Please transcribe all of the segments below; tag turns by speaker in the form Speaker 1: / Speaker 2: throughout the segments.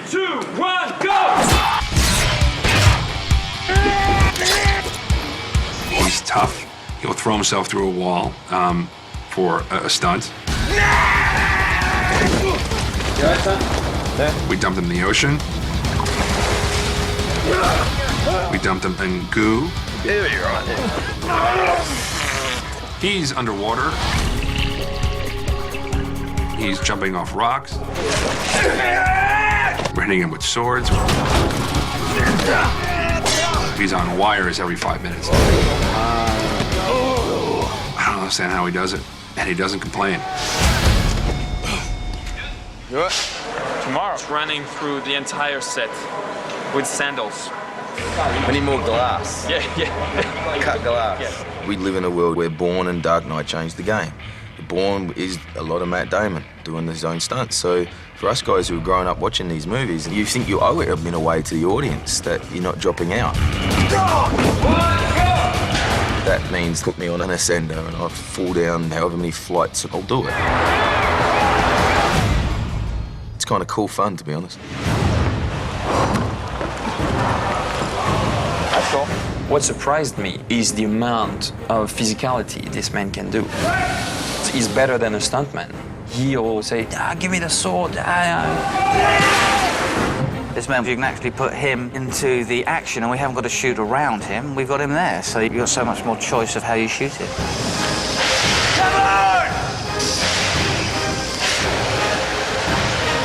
Speaker 1: 2, 1, go!
Speaker 2: He's tough. He'll throw himself through a wall for a stunt. We dumped him in the ocean. We dumped him in goo. He's underwater. He's jumping off rocks. We're hitting him with swords. He's on wires every 5 minutes. I don't understand how he does it, and he doesn't complain.
Speaker 1: Tomorrow, running through the entire set with sandals.
Speaker 3: We need more glass.
Speaker 1: Yeah.
Speaker 3: Cut glass.
Speaker 1: Yeah.
Speaker 3: We live in a world where Bourne and Dark Knight changed the game. Bourne is a lot of Matt Damon doing his own stunts. So for us guys who have grown up watching these movies, you think you owe it in a way to the audience that you're not dropping out. That means put me on an ascender and I'll fall down however many flights, I'll do it. It's kind of cool fun, to be honest.
Speaker 1: What surprised me is the amount of physicality this man can do. He's better than a stuntman. He'll say, give me the sword.
Speaker 4: This man, you can actually put him into the action and we haven't got to shoot around him, we've got him there. So you've got so much more choice of how you shoot it.
Speaker 3: Come on!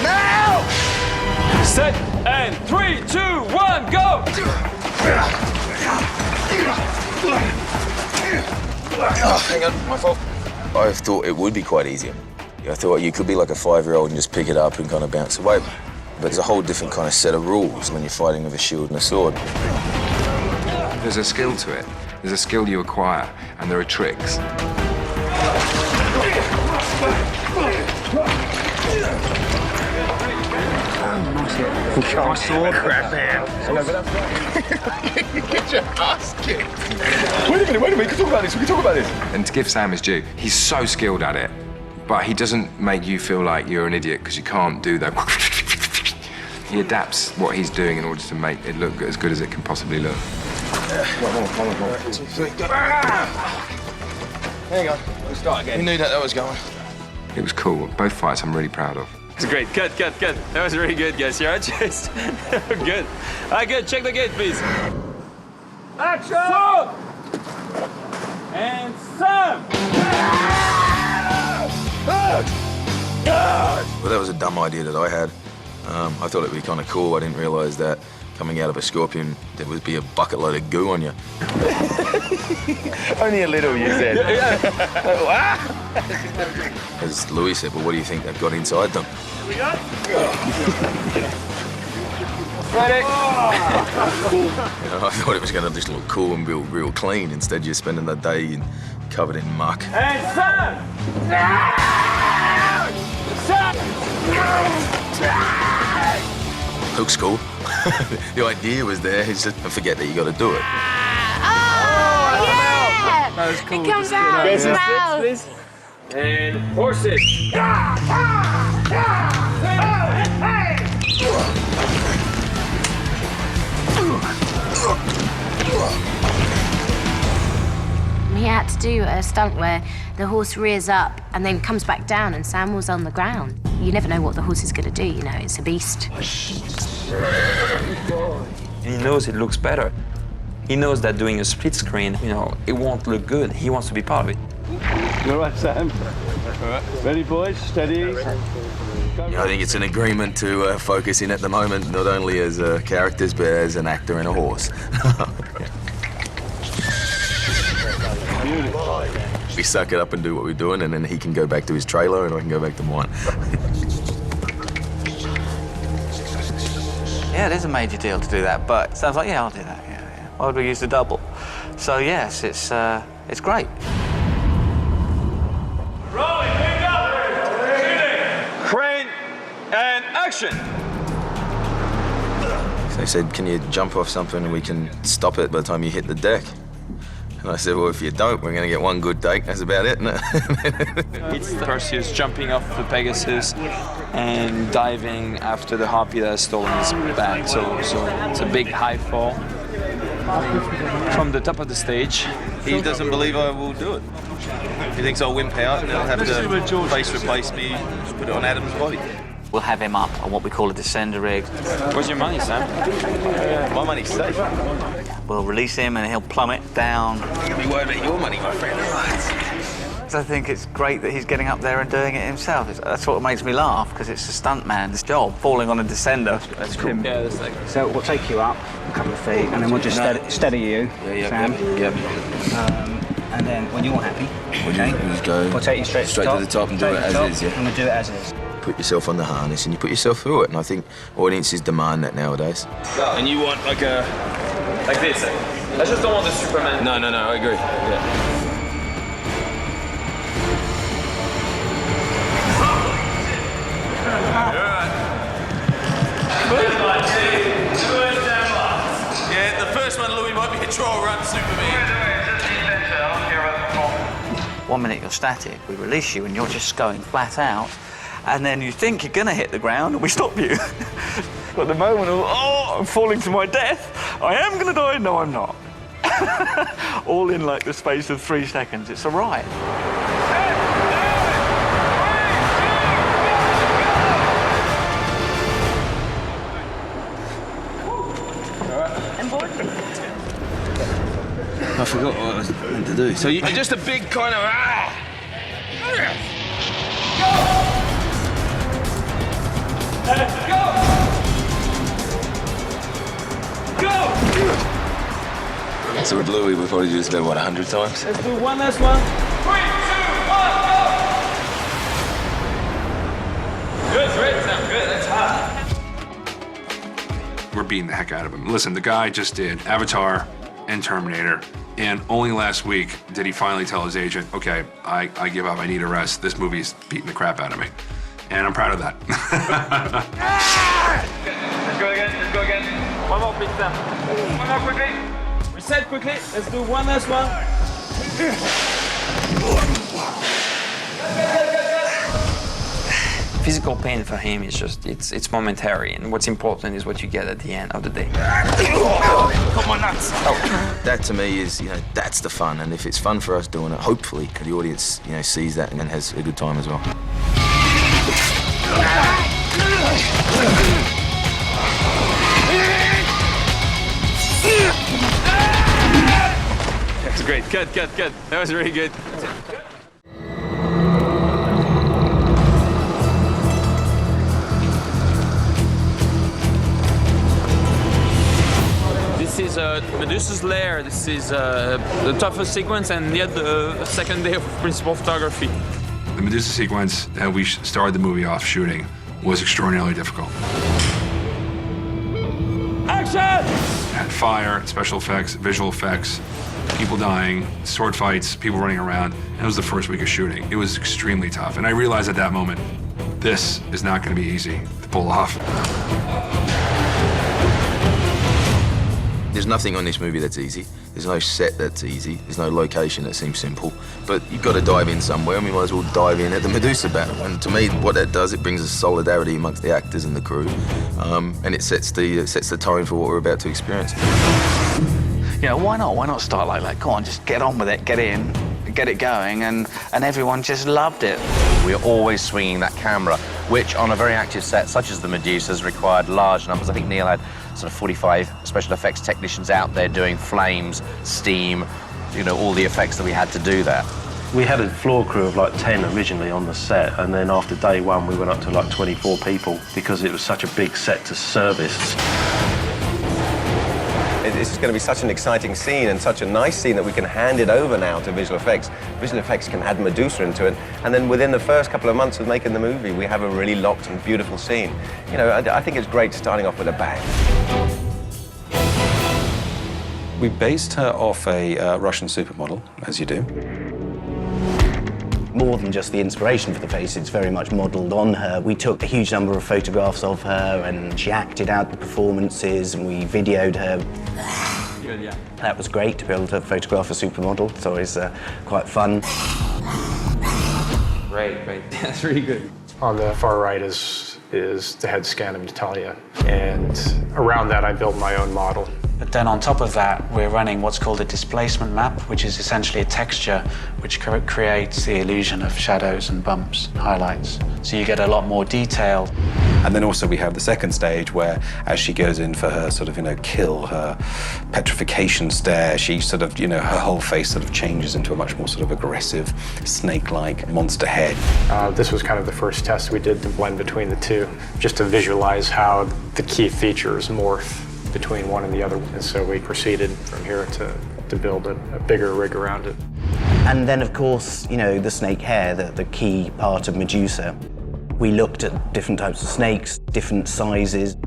Speaker 3: Now!
Speaker 1: Set, and 3, 2, 1, go!
Speaker 3: Hang on, my fault. I thought it would be quite easy. I thought you could be like a 5-year-old and just pick it up and kind of bounce away. But there's a whole different kind of set of rules when you're fighting with a shield and a sword.
Speaker 2: There's a skill to it. There's a skill you acquire, and there are tricks.
Speaker 3: My sword crap, man. Get your ass kicked. Wait a minute, we can talk about this,
Speaker 2: And to give Sam his due, he's so skilled at it, but he doesn't make you feel like you're an idiot because you can't do that. He adapts what he's doing in order to make it look as good as it can possibly look.
Speaker 3: Hang on, we'll start again. You knew that was going.
Speaker 2: It was cool. Both fights I'm really proud of.
Speaker 1: It's great. Cut. That was really good, guys. You're just good. All right, good. Check the gate, please. Action! Sword! And Sam!
Speaker 3: Well, that was a dumb idea that I had. I thought it'd be kind of cool. I didn't realise that coming out of a scorpion, there would be a bucket load of goo on you.
Speaker 5: Only a little, you said.
Speaker 3: As Louis said, well, what do you think they've got inside them?
Speaker 1: Here we go.
Speaker 5: Ready?
Speaker 3: I thought it was going to just look cool and be real clean. Instead, you're spending the day covered in muck.
Speaker 1: And Sam!
Speaker 3: Looks cool. The idea was there. It's just forget that you got to do it.
Speaker 6: Oh, yeah!
Speaker 5: That was cool.
Speaker 6: It comes out of his mouth.
Speaker 1: And horses.
Speaker 6: We had to do a stunt where the horse rears up and then comes back down and Sam was on the ground. You never know what the horse is going to do, you know, it's a beast.
Speaker 1: He knows it looks better. He knows that doing a split screen, you know, it won't look good. He wants to be part of it.
Speaker 5: You all right, Sam? All right. Ready, boys? Steady.
Speaker 3: Yeah, I think it's an agreement to focus in at the moment, not only as characters, but as an actor and a horse. We suck it up and do what we're doing, and then he can go back to his trailer and I can go back to mine.
Speaker 4: Yeah, it is a major deal to do that, but Sam's like, yeah, I'll do that. Yeah. Why would we use the double? So yes, it's great.
Speaker 1: Rolling, pick up, shooting, crane, and action.
Speaker 3: So they said, can you jump off something and we can stop it by the time you hit the deck? And I said, well, if you don't, we're going to get one good take. That's about it, isn't it?
Speaker 1: It's Perseus jumping off the Pegasus and diving after the harpy that has stolen his bag. So it's a big high fall from the top of the stage.
Speaker 5: He doesn't believe I will do it. He thinks I'll wimp out and he'll have to face replace me, just put it on Adam's body.
Speaker 4: We'll have him up on what we call a descender rig.
Speaker 1: Where's your money, Sam?
Speaker 5: My money's safe.
Speaker 4: We'll release him and he'll plummet down.
Speaker 5: You're gonna be worried about your money, my friend.
Speaker 4: So I think it's great that he's getting up there and doing it himself. That's what makes me laugh, because it's a stuntman's job, falling on a descender. That's cool.
Speaker 1: Yeah, that's like...
Speaker 7: So we'll take you up a couple of feet, and then we'll just steady you, Sam.
Speaker 5: Yep.
Speaker 7: And then when you're happy, okay,
Speaker 3: just go
Speaker 7: we'll take you straight
Speaker 3: to the top and do it as is, yeah.
Speaker 7: And we'll do it as is.
Speaker 3: Put yourself on the harness and you put yourself through it. And I think audiences demand that nowadays.
Speaker 5: And you want like a... like this?
Speaker 1: I just don't want the Superman.
Speaker 5: No, I agree. Yeah. Yeah, the first one, Louis, might be a trial run Superman.
Speaker 4: 1 minute you're static, we release you and you're just going flat out, and then you think you're gonna hit the ground and we stop you. But the moment of, oh, I'm falling to my death, I am gonna die, no I'm not. All in like the space of 3 seconds, it's a ride.
Speaker 5: I forgot what I was meant to do. So you're just a big kind of...
Speaker 3: So with Louis, we'll probably do this about, what, 100 times?
Speaker 1: Let's do one last one. 3, 2, 1, go! Good, great, Sam, good, that's hot.
Speaker 8: We're beating the heck out of him. Listen, the guy just did Avatar and Terminator, and only last week did he finally tell his agent, okay, I give up, I need a rest. This movie's beating the crap out of me. And I'm proud of that.
Speaker 1: Let's go again. One more, please, Sam. One more quickly. Reset quickly. Let's do one last one. Physical pain for him is just, it's momentary, and what's important is what you get at the end of the day.
Speaker 5: Got my nuts.
Speaker 3: That to me is, that's the fun. And if it's fun for us doing it, hopefully the audience, sees that and has a good time as well.
Speaker 5: That's great. Good. That was really good.
Speaker 1: This is Medusa's lair. This is the toughest sequence, and yet the second day of principal photography.
Speaker 8: The Medusa sequence that we started the movie off shooting was extraordinarily difficult.
Speaker 1: Action!
Speaker 8: Had fire, special effects, visual effects, people dying, sword fights, people running around. And it was the first week of shooting. It was extremely tough. And I realized at that moment, this is not going to be easy to pull off.
Speaker 3: There's nothing on this movie that's easy. There's no set that's easy. There's no location that seems simple. But you've got to dive in somewhere, and we might as well dive in at the Medusa battle. And to me, what that does, it brings a solidarity amongst the actors and the crew, and it sets the tone for what we're about to experience.
Speaker 4: Why not? Why not start like that? Come on, just get on with it, get in, get it going, and everyone just loved it.
Speaker 9: We're always swinging that camera, which on a very active set such as the Medusas required large numbers. I think Neil had sort of 45 special effects technicians out there doing flames, steam, all the effects that we had to do there.
Speaker 10: We had a floor crew of like 10 originally on the set, and then after day 1 we went up to like 24 people because it was such a big set to service.
Speaker 11: It's going to be such an exciting scene and such a nice scene that we can hand it over now to visual effects. Visual effects can add Medusa into it, and then within the first couple of months of making the movie, we have a really locked and beautiful scene. I think it's great starting off with a bang.
Speaker 12: We based her off a Russian supermodel, as you do.
Speaker 7: More than just the inspiration for the face, it's very much modelled on her. We took a huge number of photographs of her, and she acted out the performances, and we videoed her.
Speaker 1: good, yeah.
Speaker 7: That was great to be able to photograph a supermodel. It's always quite fun.
Speaker 1: Great, great. That's really good.
Speaker 13: On the far right is the head scan of Natalia, and around that I built my own model.
Speaker 14: But then on top of that, we're running what's called a displacement map, which is essentially a texture which creates the illusion of shadows and bumps and highlights. So you get a lot more detail.
Speaker 12: And then also we have the second stage where, as she goes in for her sort of, kill, her petrification stare, she sort of, her whole face sort of changes into a much more sort of aggressive, snake-like monster head.
Speaker 13: This was kind of the first test we did to blend between the two, just to visualize how the key features morph between one and the other. And so we proceeded from here to build a bigger rig around it.
Speaker 7: And then, of course, the snake hair, the key part of Medusa. We looked at different types of snakes, different sizes.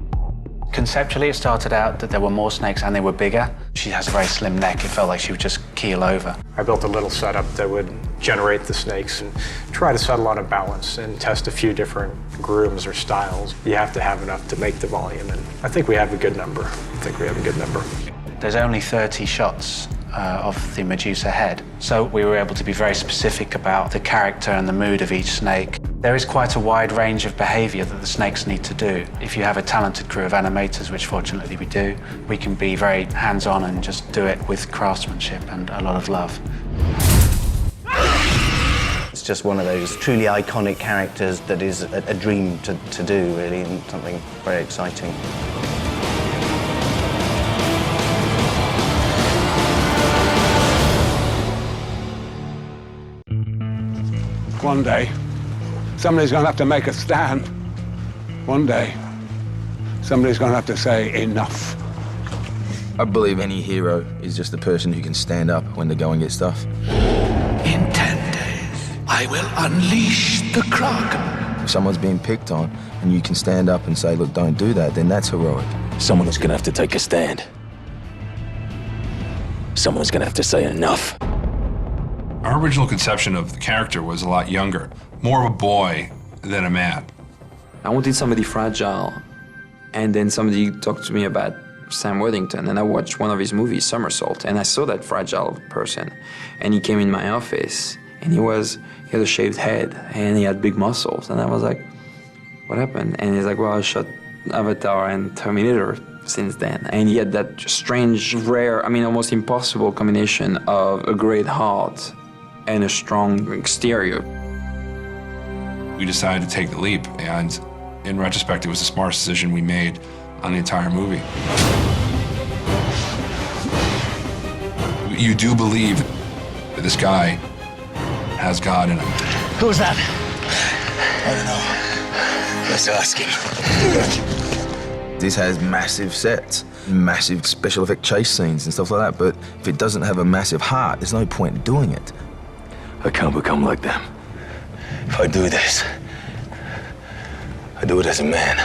Speaker 14: Conceptually, it started out that there were more snakes and they were bigger. She has a very slim neck. It felt like she would just keel over.
Speaker 13: I built a little setup that would generate the snakes and try to settle on a balance and test a few different grooms or styles. You have to have enough to make the volume, and I think we have a good number.
Speaker 14: There's only 30 shots of the Medusa head, so we were able to be very specific about the character and the mood of each snake. There is quite a wide range of behavior that the snakes need to do. If you have a talented crew of animators, which fortunately we do, we can be very hands-on and just do it with craftsmanship and a lot of love.
Speaker 7: It's just one of those truly iconic characters that is a dream to do, really, and something very exciting.
Speaker 15: One day, somebody's going to have to make a stand. One day, somebody's going to have to say enough.
Speaker 3: I believe any hero is just the person who can stand up when the going gets tough.
Speaker 16: In 10 days, I will unleash the Kraken.
Speaker 3: If someone's being picked on and you can stand up and say, look, don't do that, then that's heroic.
Speaker 17: Someone's going to have to take a stand. Someone's going to have to say enough.
Speaker 8: Our original conception of the character was a lot younger, more of a boy than a man.
Speaker 1: I wanted somebody fragile, and then somebody talked to me about Sam Worthington, and I watched one of his movies, Somersault, and I saw that fragile person. And he came in my office, and he had a shaved head, and he had big muscles, and I was like, what happened? And he's like, well, I shot Avatar and Terminator since then. And he had that strange, rare, almost impossible combination of a great heart and a strong exterior.
Speaker 8: We decided to take the leap, and in retrospect, it was the smartest decision we made on the entire movie. You do believe that this guy has God in him.
Speaker 16: Who's that? I don't know. Let's ask him.
Speaker 3: This has massive sets, massive special effect chase scenes and stuff like that, but if it doesn't have a massive heart, there's no point in doing it.
Speaker 17: I can't become like them. If I do this, I do it as a man.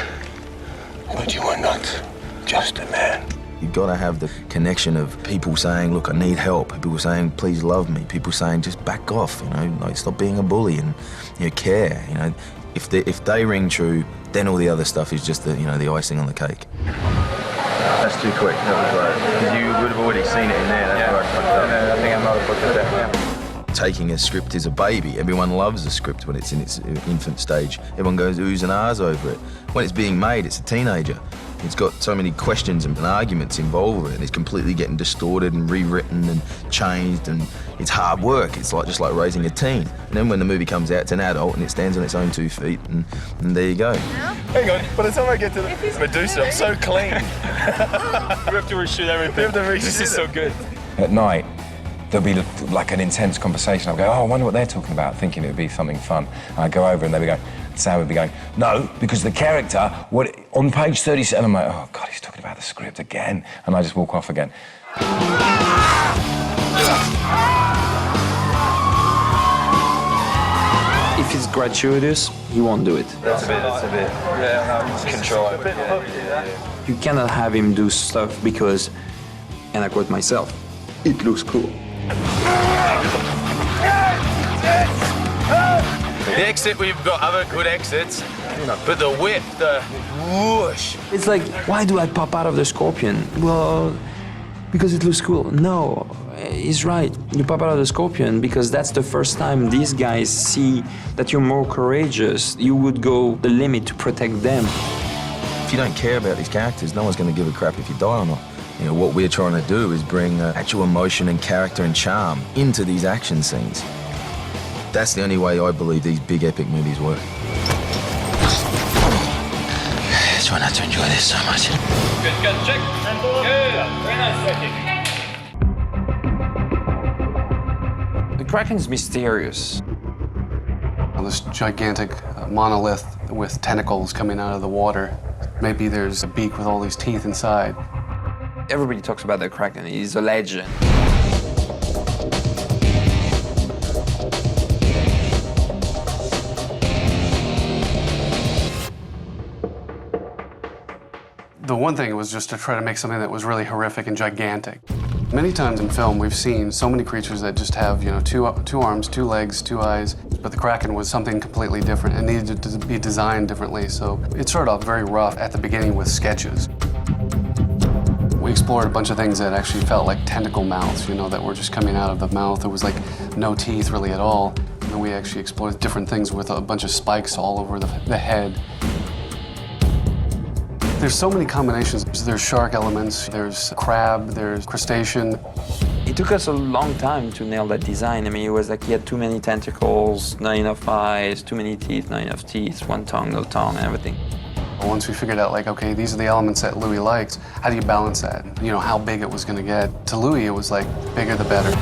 Speaker 17: But you are not just a man.
Speaker 3: You've got to have the connection of people saying, look, I need help. People saying, please love me. People saying, just back off, like stop being a bully and care. If they ring true, then all the other stuff is just the icing on the cake.
Speaker 11: That's too quick. That was right. You would have already seen it in there. That's where I fucked up. I think I'm not a book of that.
Speaker 3: Taking a script is a baby. Everyone loves a script when it's in its infant stage. Everyone goes oohs and ahs over it. When it's being made, it's a teenager. It's got so many questions and arguments involved with it. It's completely getting distorted and rewritten and changed, and it's hard work. It's just like raising a teen. And then when the movie comes out, it's an adult and it stands on its own 2 feet, and there you go.
Speaker 5: Hang on, by the time I get to the Medusa, I'm so clean. We have to reshoot everything. This is so good.
Speaker 2: At night, there'll be like an intense conversation. I'll go, oh, I wonder what they're talking about, thinking it would be something fun. And I'd go over and they'd be going, Sam would be going, no, because the character, on page 37, I'm like, oh God, he's talking about the script again. And I just walk off again.
Speaker 1: If it's gratuitous, he won't do it.
Speaker 5: That's a bit. Yeah, no, control.
Speaker 1: You cannot have him do stuff because, and I quote myself, it looks cool.
Speaker 5: The exit, we've got other good exits, but the whip, the whoosh.
Speaker 1: It's like, why do I pop out of the scorpion? Well, because it looks cool. No, he's right. You pop out of the scorpion because that's the first time these guys see that you're more courageous. You would go the limit to protect them.
Speaker 3: If you don't care about these characters, no one's going to give a crap if you die or not. You know, what we're trying to do is bring actual emotion and character and charm into these action scenes. That's the only way I believe these big epic movies work.
Speaker 17: Try not to enjoy this so much.
Speaker 18: Good, check. Good. Very nice checking.
Speaker 1: The Kraken's mysterious.
Speaker 19: This gigantic monolith with tentacles coming out of the water. Maybe there's a beak with all these teeth inside.
Speaker 1: Everybody talks about the Kraken. He's a legend.
Speaker 19: The one thing was just to try to make something that was really horrific and gigantic. Many times in film, we've seen so many creatures that just have, you know, two arms, 2 legs, 2 eyes, but the Kraken was something completely different and needed to be designed differently. So it started off very rough at the beginning with sketches. We explored a bunch of things that actually felt like tentacle mouths, you know, that were just coming out of the mouth. There was like no teeth really at all. And then we actually explored different things with a bunch of spikes all over the head. There's so many combinations. There's shark elements, there's crab, there's crustacean.
Speaker 1: It took us a long time to nail that design. I mean, it was like he had too many tentacles, not enough eyes, too many teeth, not enough teeth, one tongue, no tongue, and everything.
Speaker 19: Once we figured out, like, okay, these are the elements that Louis likes, how do you balance that? You know, how big it was gonna get. To Louis, it was like, bigger the better.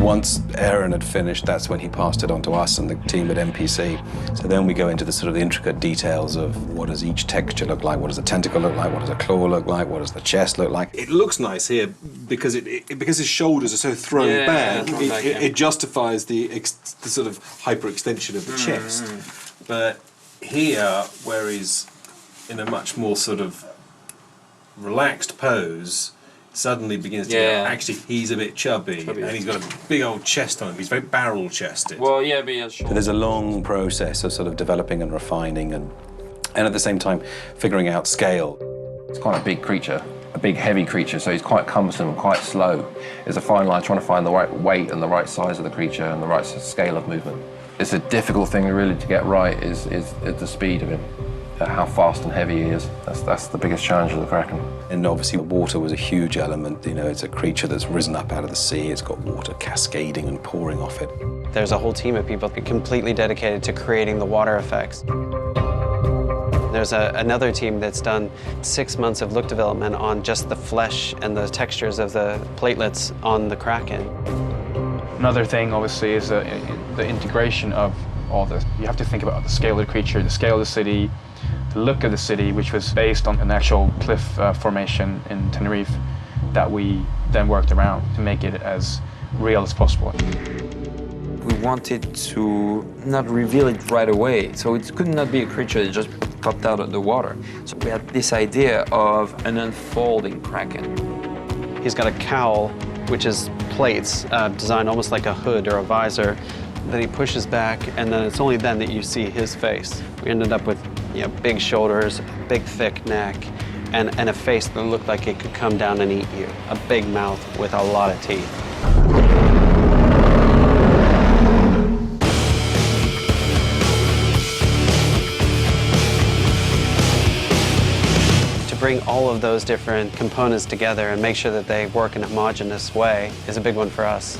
Speaker 12: Once Aaron had finished, that's when he passed it on to us and the team at MPC. So then we go into the sort of intricate details of what does each texture look like, what does a tentacle look like, what does a claw look like, what does the chest look like.
Speaker 20: It looks nice here because because his shoulders are so thrown back. It justifies the sort of hyperextension of the chest. But here, where he's in a much more sort of relaxed pose, suddenly begins to get, actually he's a bit chubby and he's got a big old chest on him. He's very barrel chested.
Speaker 1: Well, yeah, but yeah, sure.
Speaker 12: So there's a long process of sort of developing and refining and at the same time figuring out scale.
Speaker 9: It's quite a big creature, a big heavy creature, so he's quite cumbersome and quite slow. There's a fine line trying to find the right weight and the right size of the creature and the right scale of movement. It's a difficult thing really to get right is the speed of him. How fast and heavy he is. That's the biggest challenge of the Kraken.
Speaker 12: And obviously the water was a huge element. You know, it's a creature that's risen up out of the sea. It's got water cascading and pouring off it.
Speaker 21: There's a whole team of people completely dedicated to creating the water effects. There's another team that's done 6 months of look development on just the flesh and the textures of the platelets on the Kraken.
Speaker 22: Another thing, obviously, is the integration of all this. You have to think about the scale of the creature, the scale of the city, the look of the city, which was based on an actual cliff formation in Tenerife that we then worked around to make it as real as possible.
Speaker 1: We wanted to not reveal it right away, so it could not be a creature that just popped out of the water. So we had this idea of an unfolding Kraken.
Speaker 21: He's got a cowl, which is plates, designed almost like a hood or a visor, that he pushes back, and then it's only then that you see his face. We ended up with, you know, big shoulders, big thick neck, and a face that looked like it could come down and eat you. A big mouth with a lot of teeth. To bring all of those different components together and make sure that they work in a homogeneous way is a big one for us.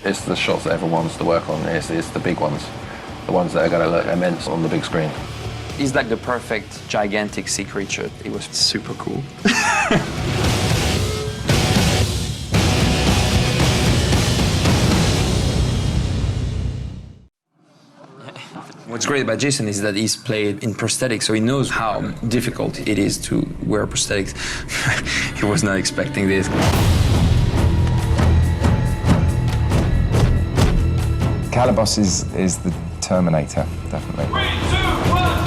Speaker 9: It's the shots that everyone wants to work on. It's the big ones. The ones that are going to look immense on the big screen.
Speaker 1: He's like the perfect gigantic sea creature. It was super cool. What's great about Jason is that he's played in prosthetics, so he knows how difficult it is to wear prosthetics. He was not expecting this.
Speaker 2: Calabos is the Terminator, definitely. 3, 2, 1,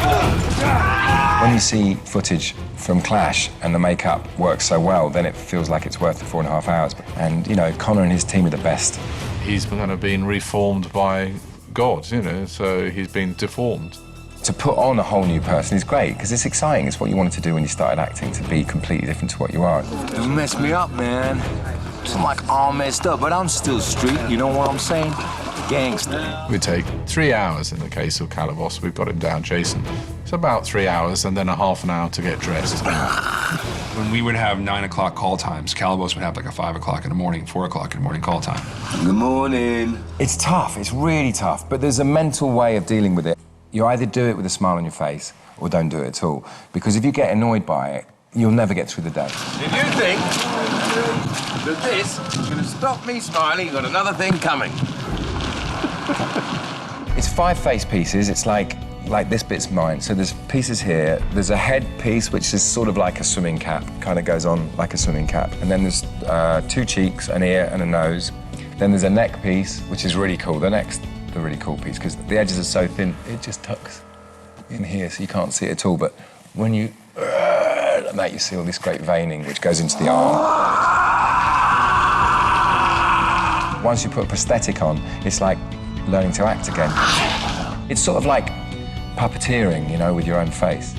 Speaker 2: go! When you see footage from Clash and the makeup works so well, then it feels like it's worth the 4.5 hours. And, you know, Connor and his team are the best.
Speaker 23: He's kind of been reformed by God, you know, so he's been deformed.
Speaker 2: To put on a whole new person is great, because it's exciting. It's what you wanted to do when you started acting, to be completely different to what you are.
Speaker 17: You messed me up, man. I'm like all messed up, but I'm still street, you know what I'm saying? Gangster.
Speaker 4: We take 3 hours in the case of Calabos. We've got him down, Jason. It's about 3 hours and then a half an hour to get dressed.
Speaker 8: When we would have 9 o'clock call times, Calabos would have like a 5 o'clock in the morning, 4 o'clock in the morning call time.
Speaker 17: Good morning.
Speaker 2: It's tough, it's really tough, but there's a mental way of dealing with it. You either do it with a smile on your face or don't do it at all. Because if you get annoyed by it, you'll never get through the day.
Speaker 17: If you think that this is going to stop me smiling, you've got another thing coming.
Speaker 2: It's 5 face pieces. It's like this bit's mine. So there's pieces here. There's a head piece, which is sort of like a swimming cap, kind of goes on like a swimming cap. And then there's 2 cheeks, an ear and a nose. Then there's a neck piece, which is really cool. The neck's the really cool piece, because the edges are so thin, it just tucks in here, so you can't see it at all. But when you like that, you see all this great veining, which goes into the arm. Once you put a prosthetic on, it's like learning to act again. It's sort of like puppeteering, you know, with your own face.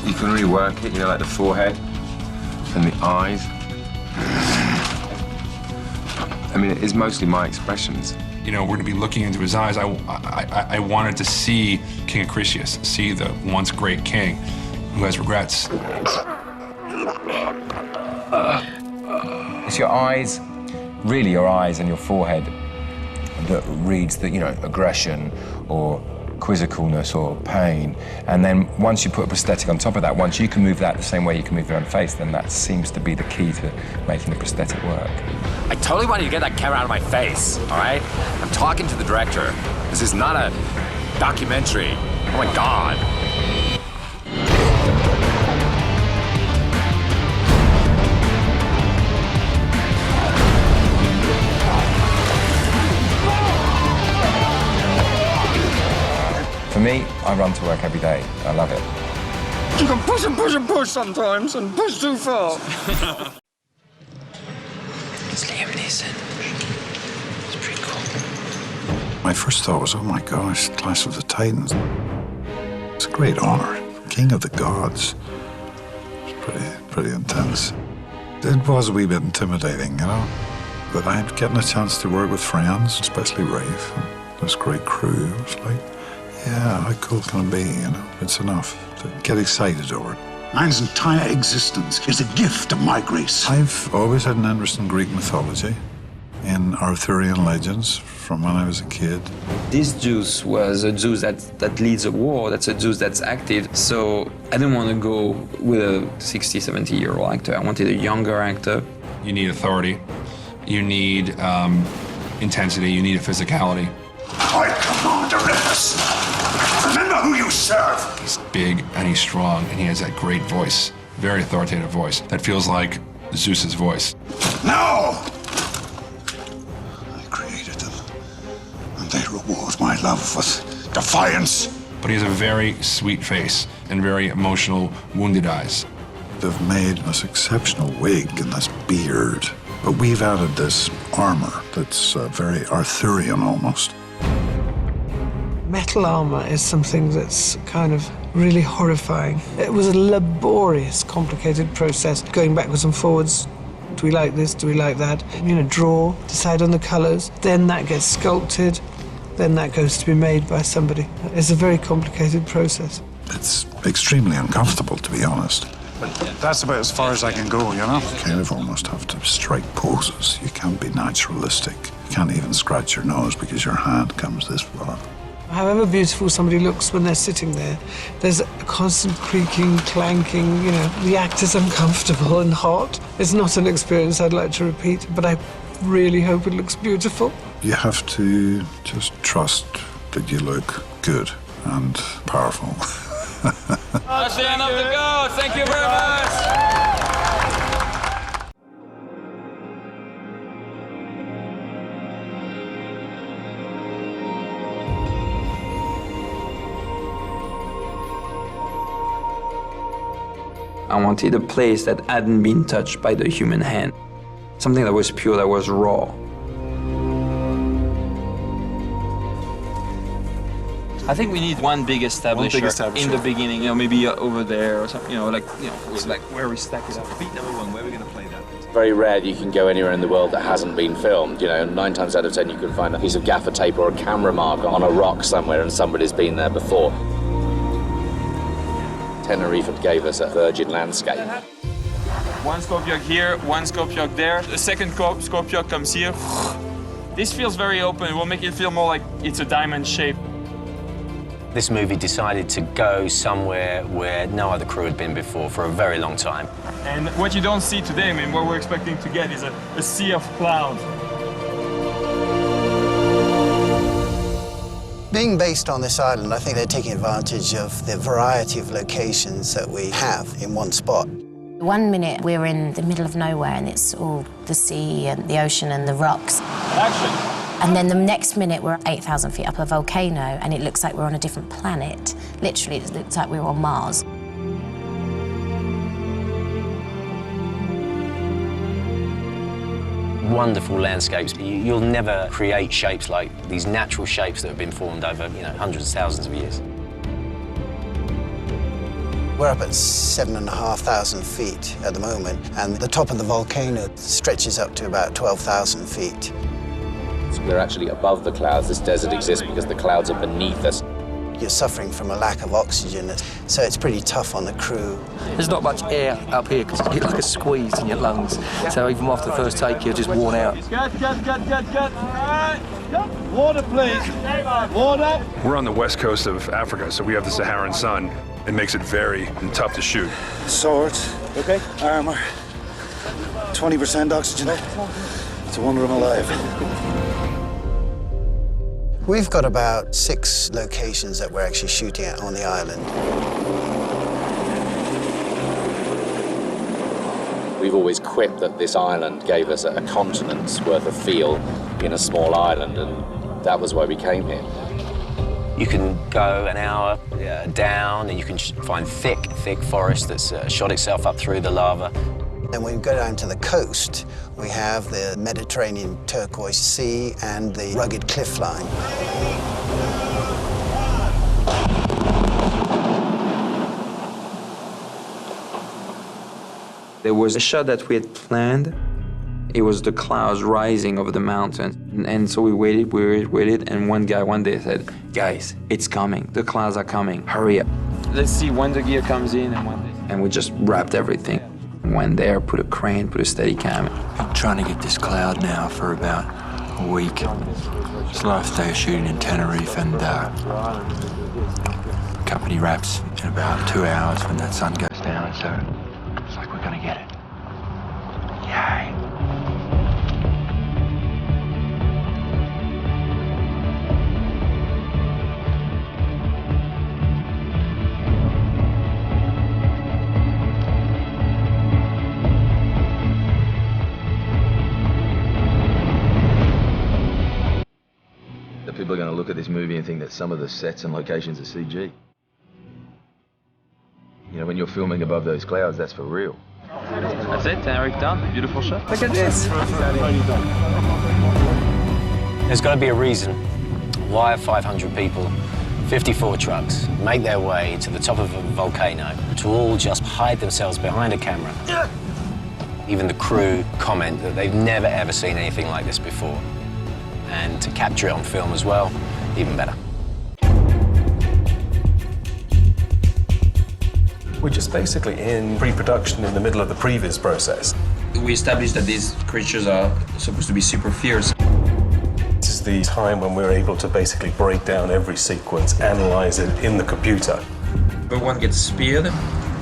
Speaker 2: You can rework it, you know, like the forehead and the eyes. I mean, it is mostly my expressions.
Speaker 8: You know, we're going to be looking into his eyes. I wanted to see King Acrisius, see the once great king who has regrets.
Speaker 2: It's your eyes, really your eyes and your forehead that reads the, you know, aggression or quizzicalness or pain. And then once you put a prosthetic on top of that, once you can move that the same way you can move your own face, then that seems to be the key to making the prosthetic work.
Speaker 6: I totally want you to get that camera out of my face, all right? I'm talking to the director. This is not a documentary. Oh my God.
Speaker 2: For me, I run to work every day. I love it.
Speaker 23: You can push and push and push sometimes, and push too far.
Speaker 24: It's Liam Neeson. It's pretty cool.
Speaker 25: My first thought was, oh my gosh, Clash of the Titans. It's a great honor. King of the gods. It's pretty intense. It was a wee bit intimidating, you know? But I'm getting a chance to work with friends, especially Rafe, and this great crew. It was like, yeah, how cool can it be, you know? It's enough to get excited over it.
Speaker 16: Man's entire existence is a gift of my grace.
Speaker 25: I've always had an interest in Greek mythology, in Arthurian legends from when I was a kid.
Speaker 1: This Zeus was a Zeus that leads a war, that's a Zeus that's active. So I didn't want to go with a 60, 70-year-old actor. I wanted a younger actor.
Speaker 8: You need authority. You need intensity. You need a physicality.
Speaker 16: I command Olympus. Remember who you serve.
Speaker 8: He's big and he's strong and he has that great voice, very authoritative voice that feels like Zeus's voice.
Speaker 16: No! I created them, and they reward my love with defiance.
Speaker 8: But he has a very sweet face and very emotional, wounded eyes.
Speaker 25: They've made this exceptional wig and this beard, but we've added this armor that's very Arthurian almost.
Speaker 26: Metal armor is something that's kind of really horrifying. It was a laborious, complicated process, going backwards and forwards. Do we like this? Do we like that? You know, draw, decide on the colors, then that gets sculpted, then that goes to be made by somebody. It's a very complicated process.
Speaker 25: It's extremely uncomfortable, to be honest.
Speaker 16: That's about as far as I can go, you know?
Speaker 25: You kind of almost have to strike poses. You can't be naturalistic. You can't even scratch your nose because your hand comes this far.
Speaker 26: However beautiful somebody looks when they're sitting there, there's a constant creaking, clanking, you know, the actor's uncomfortable and hot. It's not an experience I'd like to repeat, but I really hope it looks beautiful.
Speaker 25: You have to just trust that you look good and powerful.
Speaker 18: That's the end of the go. Thank you very much.
Speaker 1: I wanted a place that hadn't been touched by the human hand. Something that was pure, that was raw. I think we need one big establisher, in the beginning, you know, maybe over there or something, you know, like where we stack it up.
Speaker 20: Beat number one, where are we going to play that?
Speaker 9: It's very rare that you can go anywhere in the world that hasn't been filmed. You know, 9 times out of 10 you can find a piece of gaffer tape or a camera marker on a rock somewhere and somebody's been there before. Tenerife gave us a virgin landscape.
Speaker 1: One scorpion here, one scorpion there. The second scorpion comes here. This feels very open. It will make it feel more like it's a diamond shape.
Speaker 7: This movie decided to go somewhere where no other crew had been before for a very long time.
Speaker 1: And what you don't see today, I mean, what we're expecting to get is a sea of clouds.
Speaker 10: Being based on this island, I think they're taking advantage of the variety of locations that we have in one spot.
Speaker 11: One minute we're in the middle of nowhere and it's all the sea and the ocean and the rocks.
Speaker 1: Action!
Speaker 11: And then the next minute we're 8,000 feet up a volcano and it looks like we're on a different planet. Literally, it looks like we're on Mars.
Speaker 7: Wonderful landscapes. You'll never create shapes like these natural shapes that have been formed over, you know, hundreds of thousands of years.
Speaker 10: We're up at 7,500 feet at the moment, and the top of the volcano stretches up to about 12,000 feet.
Speaker 9: So we're actually above the clouds. This desert exists because the clouds are beneath us.
Speaker 10: You're suffering from a lack of oxygen, so it's pretty tough on the crew.
Speaker 13: There's not much air up here because you get like a squeeze in your lungs. So even after the first take, you're just worn out.
Speaker 14: Cut. Water, please. Water.
Speaker 8: We're on the west coast of Africa, so we have the Saharan sun. It makes it very tough to shoot.
Speaker 14: Swords. Okay. Armor. 20% oxygen. It's a wonder I'm alive.
Speaker 10: We've got about 6 locations that we're actually shooting at on the island.
Speaker 9: We've always quipped that this island gave us a continent's worth of feel in a small island, and that was why we came here.
Speaker 7: You can go an hour down and you can find thick forest that's shot itself up through the lava.
Speaker 10: And when we go down to the coast, we have the Mediterranean turquoise sea and the rugged cliff line.
Speaker 1: There was a shot that we had planned. It was the clouds rising over the mountain. And so we waited, and one guy one day said, "Guys, it's coming. The clouds are coming. Hurry up. Let's see when the gear comes in and when." And we just wrapped everything. Went there, put a crane, put a steady cam.
Speaker 24: I'm trying to get this cloud now for about a week. It's the last day of shooting in Tenerife, and company wraps in about 2 hours when that sun goes down, so it's like we're gonna get it. Yay.
Speaker 3: People are going to look at this movie and think that some of the sets and locations are CG. You know, when you're filming above those clouds, that's for real.
Speaker 1: That's it, Tenerife done. Beautiful shot.
Speaker 7: Look at this. There's got to be a reason why 500 people, 54 trucks, make their way to the top of a volcano to all just hide themselves behind a camera. Even the crew comment that they've never ever seen anything like this before. And to capture it on film as well, even better.
Speaker 20: We're just basically in pre-production in the middle of the previs process.
Speaker 1: We established that these creatures are supposed to be super fierce.
Speaker 20: This is the time when we're able to basically break down every sequence, analyze it in the computer.
Speaker 1: But one gets speared,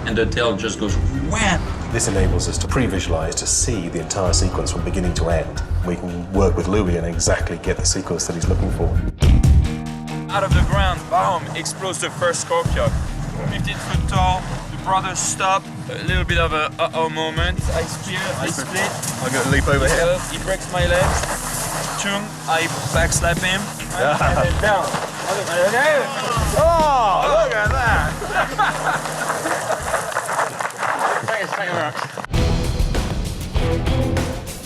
Speaker 1: and the tail just goes wham!
Speaker 20: This enables us to pre-visualize, to see the entire sequence from beginning to end. We can work with Louis and exactly get the sequence that he's looking for.
Speaker 1: Out of the ground, boom, explodes the first scorpion. 15 foot tall, the brothers stop, a little bit of a uh-oh moment. I spear, I split.
Speaker 5: I'm gonna leap over here.
Speaker 1: He breaks my leg. Chung, I backslap him. And then down.
Speaker 5: Oh, look at that!
Speaker 1: Thanks very much.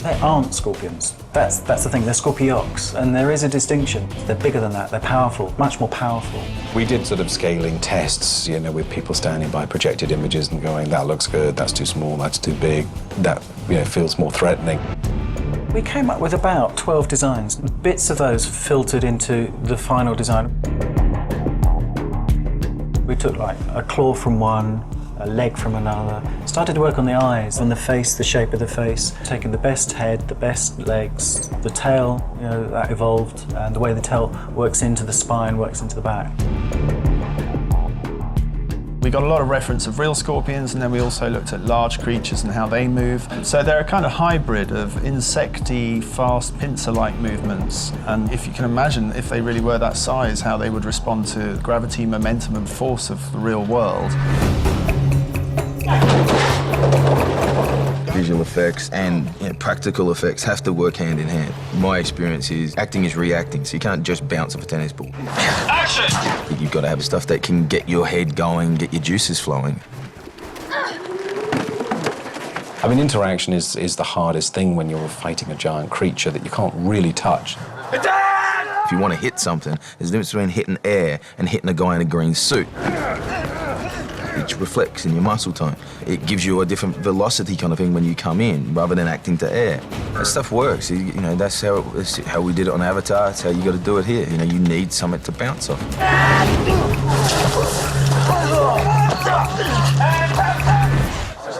Speaker 4: They aren't scorpions. That's the thing, they're scorpiox, and there is a distinction. They're bigger than that, they're powerful, much more powerful.
Speaker 12: We did sort of scaling tests, you know, with people standing by projected images and going, that looks good, that's too small, that's too big, that, you know, feels more threatening.
Speaker 4: We came up with about 12 designs. Bits of those filtered into the final design. We took like a claw from one, a leg from another, started to work on the eyes, on the face, the shape of the face, taking the best head, the best legs, the tail, you know, that evolved, and the way the tail works into the spine, works into the back.
Speaker 15: We got a lot of reference of real scorpions, and then we also looked at large creatures and how they move. So they're a kind of hybrid of insecty, fast, pincer-like movements. And if you can imagine, if they really were that size, how they would respond to gravity, momentum, and force of the real world.
Speaker 3: Visual effects and practical effects have to work hand in hand. My experience is acting is reacting, so you can't just bounce off a tennis ball. Action! You've got to have stuff that can get your head going, get your juices flowing.
Speaker 12: I mean, interaction is the hardest thing when you're fighting a giant creature that you can't really touch.
Speaker 3: If you want to hit something, there's a difference between hitting air and hitting a guy in a green suit. It reflects in your muscle tone. It gives you a different velocity kind of thing when you come in, rather than acting to air. That stuff works. You know, that's how we did it on Avatar. That's how you got to do it here. You know, you need something to bounce off.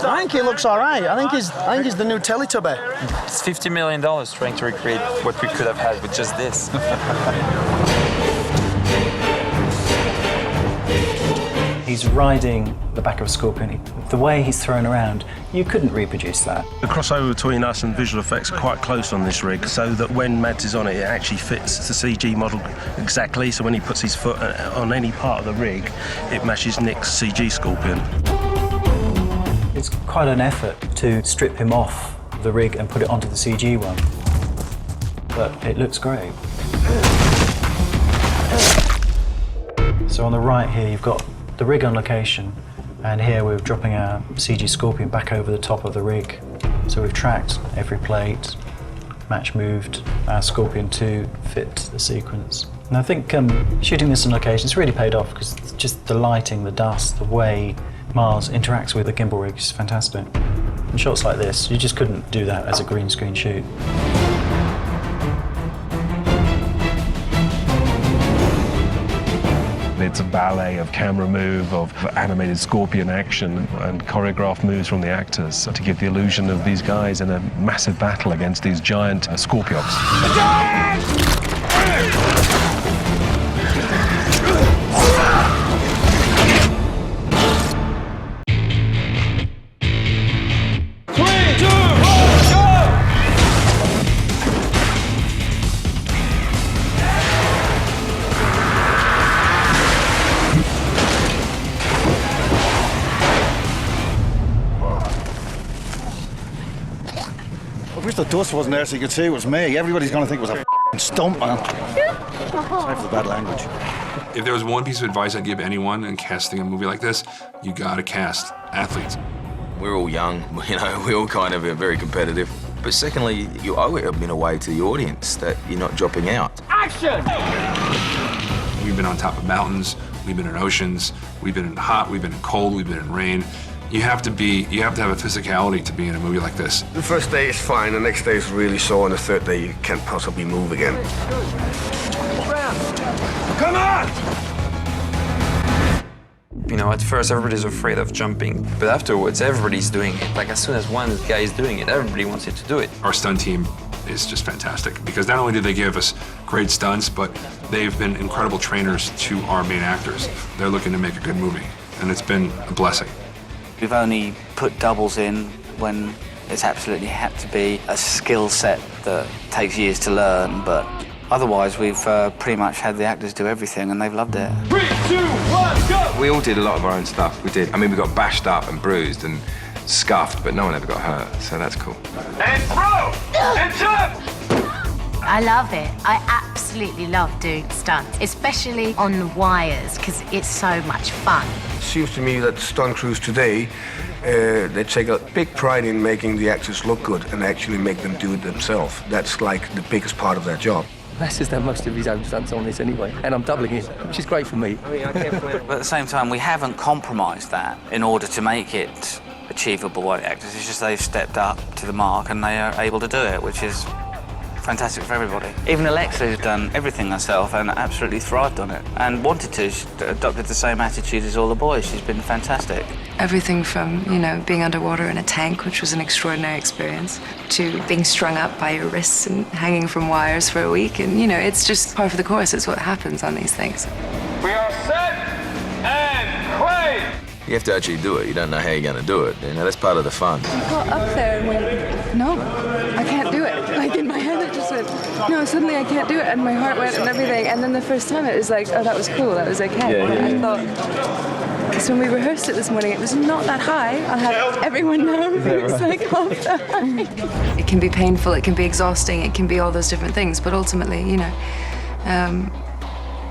Speaker 19: I think he looks all right. I think he's the new Teletubby.
Speaker 1: It's $50 million trying to recreate what we could have had with just this.
Speaker 4: He's riding the back of a scorpion. The way he's thrown around, you couldn't reproduce that.
Speaker 21: The crossover between us and visual effects are quite close on this rig, so that when Mads is on it, it actually fits the CG model exactly, so when he puts his foot on any part of the rig, it matches Nick's CG scorpion.
Speaker 4: It's quite an effort to strip him off the rig and put it onto the CG one, but it looks great. So on the right here, you've got the rig on location, and here we're dropping our CG scorpion back over the top of the rig. So we've tracked every plate, match moved our scorpion to fit the sequence. And I think shooting this on location, it's really paid off, because just the lighting, the dust, the way Mars interacts with the gimbal rig is fantastic. And shots like this, you just couldn't do that as a green screen shoot.
Speaker 21: It's a ballet of camera move, of animated scorpion action and choreographed moves from the actors to give the illusion of these guys in a massive battle against these giant scorpiox.
Speaker 14: I wish the dust wasn't there so you could see it was me. Everybody's going to think it was a stump, man. Sorry for the bad language.
Speaker 8: If there was one piece of advice I'd give anyone in casting a movie like this, you gotta cast athletes.
Speaker 3: We're all young, you know, we're all kind of very competitive. But secondly, you owe it in a way to the audience that you're not dropping out.
Speaker 18: Action!
Speaker 8: We've been on top of mountains, we've been in oceans, we've been in hot, we've been in cold, we've been in rain. You have to have a physicality to be in a movie like this.
Speaker 22: The first day is fine, the next day is really sore, and the third day you can't possibly move again.
Speaker 18: Come on!
Speaker 1: You know, at first everybody's afraid of jumping, but afterwards everybody's doing it. Like as soon as one guy is doing it, everybody wants it to do it.
Speaker 8: Our stunt team is just fantastic, because not only do they give us great stunts, but they've been incredible trainers to our main actors. They're looking to make a good movie, and it's been a blessing.
Speaker 27: We've only put doubles in when it's absolutely had to be a skill set that takes years to learn, but otherwise we've pretty much had the actors do everything and they've loved it.
Speaker 18: 3, 2, 1, go!
Speaker 2: We all did a lot of our own stuff. We did. I mean, we got bashed up and bruised and scuffed, but no one ever got hurt, so that's cool.
Speaker 18: And throw! And jump!
Speaker 6: I love it. I absolutely love doing stunts, especially on the wires, because it's so much fun.
Speaker 22: It seems to me that stunt crews today, they take a big pride in making the actors look good and actually make them do it themselves. That's like the biggest part of their job.
Speaker 13: Les has done most of his own stunts on this anyway, and I'm doubling it, which is great for me.
Speaker 27: But at the same time, we haven't compromised that in order to make it achievable by actors. It's just they've stepped up to the mark and they are able to do it, which is fantastic for everybody. Even Alexa, who's done everything herself and absolutely thrived on it and wanted to, she adopted the same attitude as all the boys. She's been fantastic.
Speaker 11: Everything from, you know, being underwater in a tank, which was an extraordinary experience, to being strung up by your wrists and hanging from wires for a week. And, you know, it's just par for the course. It's what happens on these things.
Speaker 18: We are set and play!
Speaker 3: You have to actually do it. You don't know how you're going to do it. You know, that's part of the fun.
Speaker 11: I got up there and went, no, I can't do it. Like in my head, it just went, no, suddenly I can't do it. And my heart went and everything. And then the first time it was like, oh, that was cool. That was okay. I thought, because when we rehearsed it this morning, it was not that high. I'll have everyone know. It was like half that high. It can be painful. It can be exhausting. It can be all those different things. But ultimately, you know,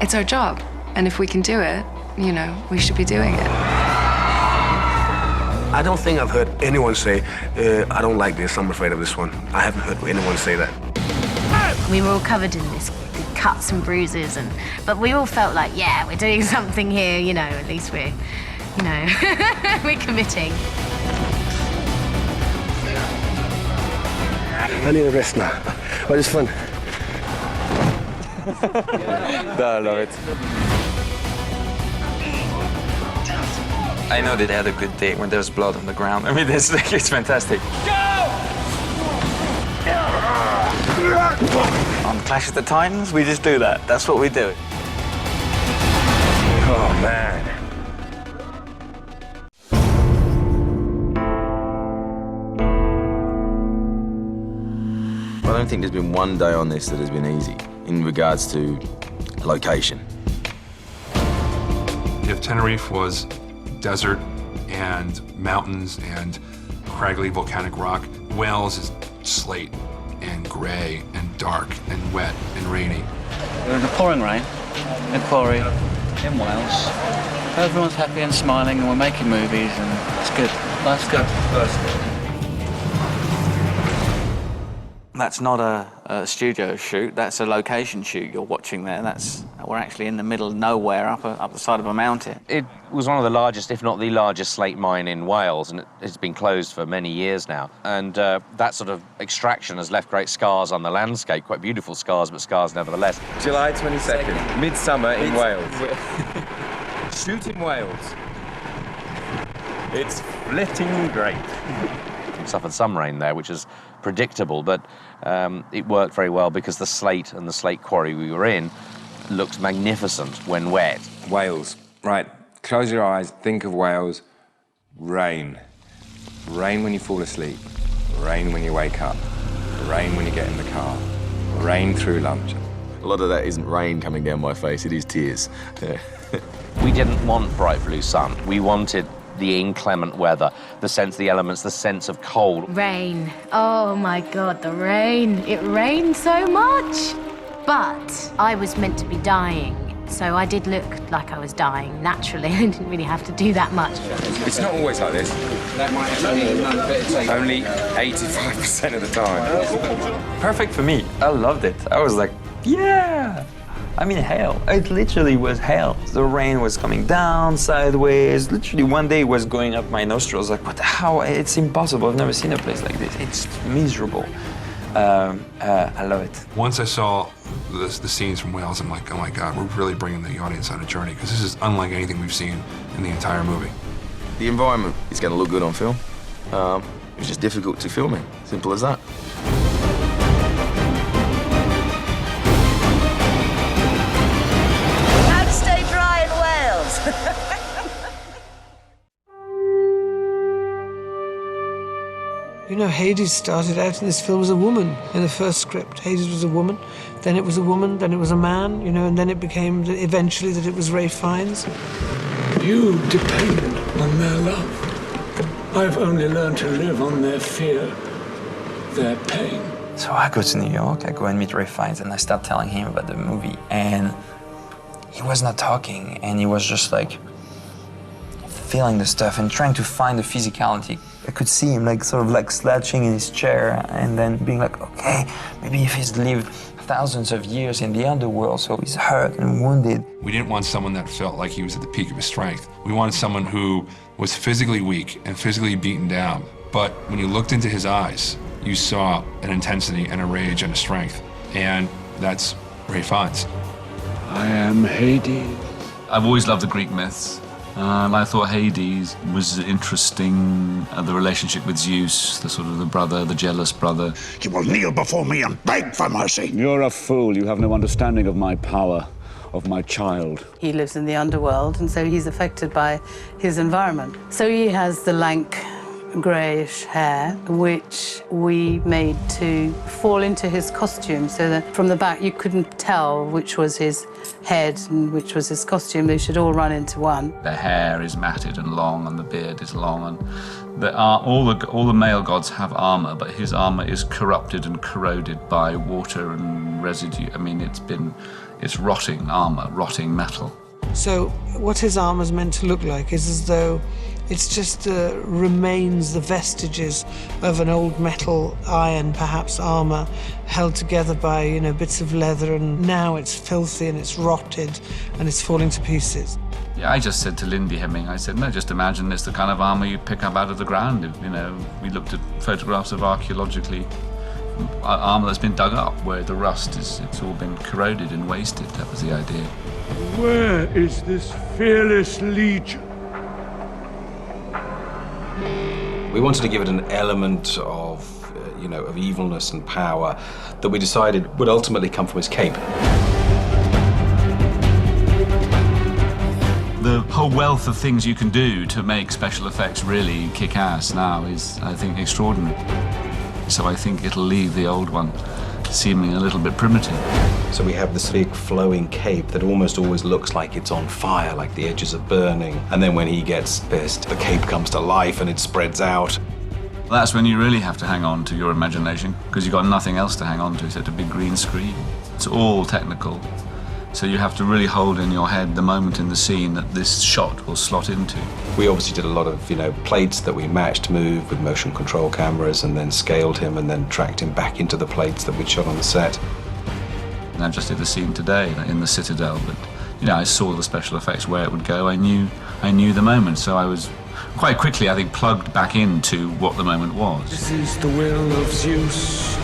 Speaker 11: it's our job. And if we can do it, you know, we should be doing it.
Speaker 22: I don't think I've heard anyone say, I don't like this, I'm afraid of this one. I haven't heard anyone say that.
Speaker 6: We were all covered in this cuts and bruises, but we all felt like, yeah, we're doing something here, you know, at least we're, you know, we're committing.
Speaker 22: I need a rest now, but it's fun.
Speaker 1: I love it. I know that they had a good day when there's blood on the ground. I mean, it's fantastic. On Clash of the Titans, we just do that. That's what we do.
Speaker 22: Oh, man.
Speaker 3: I don't think there's been one day on this that has been easy in regards to location.
Speaker 8: If Tenerife was desert and mountains and craggly volcanic rock, Wales is slate and gray and dark and wet and rainy.
Speaker 27: We're in the pouring rain, in Quarry, in Wales. Everyone's happy and smiling and we're making movies and it's good. Life's good. That's not a studio shoot, that's a location shoot you're watching there. We're actually in the middle of nowhere up the side of a mountain.
Speaker 9: It was one of the largest, if not the largest, slate mine in Wales, and it's been closed for many years now. And that sort of extraction has left great scars on the landscape, quite beautiful scars, but scars nevertheless.
Speaker 2: July 22nd, midsummer in Wales. Shoot in Wales. It's flitting great.
Speaker 9: We suffered some rain there, which is predictable, but it worked very well because the slate and the slate quarry we were in looked magnificent when wet.
Speaker 2: Wales. Right, close your eyes, think of Wales. Rain. Rain when you fall asleep. Rain when you wake up. Rain when you get in the car. Rain through lunch.
Speaker 3: A lot of that isn't rain coming down my face, it is tears. Yeah.
Speaker 9: We didn't want bright blue sun. We wanted the inclement weather, the sense of the elements, the sense of cold.
Speaker 6: Rain. Oh my God, the rain. It rained so much. But I was meant to be dying, so I did look like I was dying naturally. I didn't really have to do that much.
Speaker 2: It's not always like this. Only 85% of the time.
Speaker 1: Perfect for me. I loved it. I was like, yeah. I mean, hell. It literally was hell. The rain was coming down sideways. Literally one day it was going up my nostrils. Like, what the hell? It's impossible. I've never seen a place like this. It's miserable. I love it.
Speaker 8: Once I saw the scenes from Wales, I'm like, oh my God, we're really bringing the audience on a journey, because this is unlike anything we've seen in the entire movie.
Speaker 3: The environment is going to look good on film. It's just difficult to film in. Simple as that.
Speaker 16: How to stay dry in Wales.
Speaker 17: You know, Hades started out in this film as a woman in the first script. Hades was a woman, then it was a woman, then it was a man, you know, and then it became eventually that it was Ralph Fiennes.
Speaker 23: You depend on their love. I've only learned to live on their fear, their pain.
Speaker 5: So I go to New York, I go and meet Ray Fiennes, and I start telling him about the movie, and he was not talking, and he was just like feeling the stuff and trying to find the physicality. I could see him like sort of like slouching in his chair and then being like, okay, maybe if he's lived thousands of years in the underworld, so he's hurt and wounded.
Speaker 8: We didn't want someone that felt like he was at the peak of his strength. We wanted someone who was physically weak and physically beaten down, but when you looked into his eyes, you saw an intensity and a rage and a strength, and that's Ray Fiennes.
Speaker 23: I am Hades.
Speaker 7: I've always loved the Greek myths. I thought Hades was interesting, the relationship with Zeus, the sort of the brother, the jealous brother.
Speaker 23: You will kneel before me and beg for mercy. You're a fool. You have no understanding of my power, of my child.
Speaker 10: He lives in the underworld, and so he's affected by his environment. So he has the lank, greyish hair, which we made to fall into his costume, so that from the back you couldn't tell which was his head and which was his costume. They should all run into one.
Speaker 7: The hair is matted and long, and the beard is long, and all the male gods have armor, but his armor is corrupted and corroded by water and residue. I mean, it's rotting armor, rotting metal.
Speaker 17: So what his armor's meant to look like is as though it's just remains, the vestiges of an old metal, iron, perhaps armor, held together by, you know, bits of leather, and now it's filthy and it's rotted and it's falling to pieces.
Speaker 7: Yeah, I just said to Lindy Hemming, I said, no, just imagine it's the kind of armor you pick up out of the ground. You know, we looked at photographs of archaeologically armor that's been dug up, where the rust it's all been corroded and wasted. That was the idea.
Speaker 23: Where is this fearless legion?
Speaker 12: We wanted to give it an element of, of evilness and power that we decided would ultimately come from his cape.
Speaker 7: The whole wealth of things you can do to make special effects really kick ass now is, I think, extraordinary. So I think it'll leave the old one seeming a little bit primitive.
Speaker 12: So we have this big flowing cape that almost always looks like it's on fire, like the edges are burning. And then when he gets pissed, the cape comes to life and it spreads out.
Speaker 7: That's when you really have to hang on to your imagination, because you've got nothing else to hang on to except a big green screen. It's all technical. So you have to really hold in your head the moment in the scene that this shot will slot into.
Speaker 12: We obviously did a lot of, plates that we matched move with motion control cameras, and then scaled him and then tracked him back into the plates that we'd shot on the set.
Speaker 7: And I just did a scene today in the Citadel, but I saw the special effects where it would go. I knew the moment, so I was quite quickly, I think, plugged back into what the moment was.
Speaker 23: This is the will of Zeus,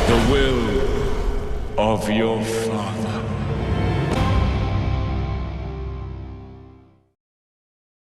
Speaker 23: the will of your father.